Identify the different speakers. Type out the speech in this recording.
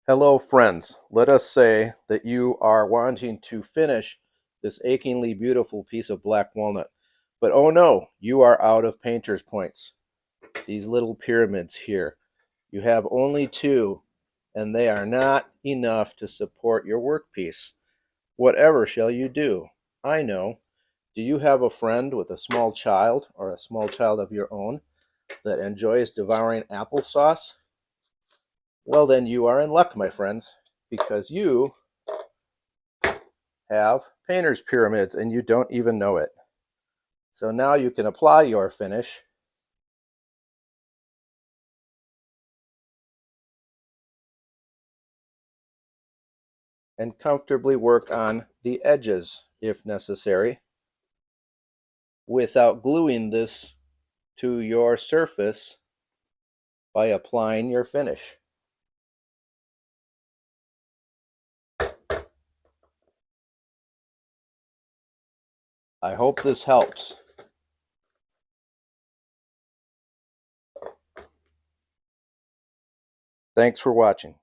Speaker 1: Hello, friends. Let us say that you are wanting to finish this achingly beautiful piece of black walnut. But oh no, you are out of painter's points. These little pyramids here. You have only two, and they are not enough to support your workpiece. Whatever shall you do? I know. Do you have a friend with a small child or a small child of your own that enjoys devouring applesauce? Well, then you are in luck, my friends, because you have painter's pyramids and you don't even know it. So now you can apply your finish and comfortably work on the edges if necessary without gluing this to your surface by applying your finish. I hope this helps. Thanks for watching.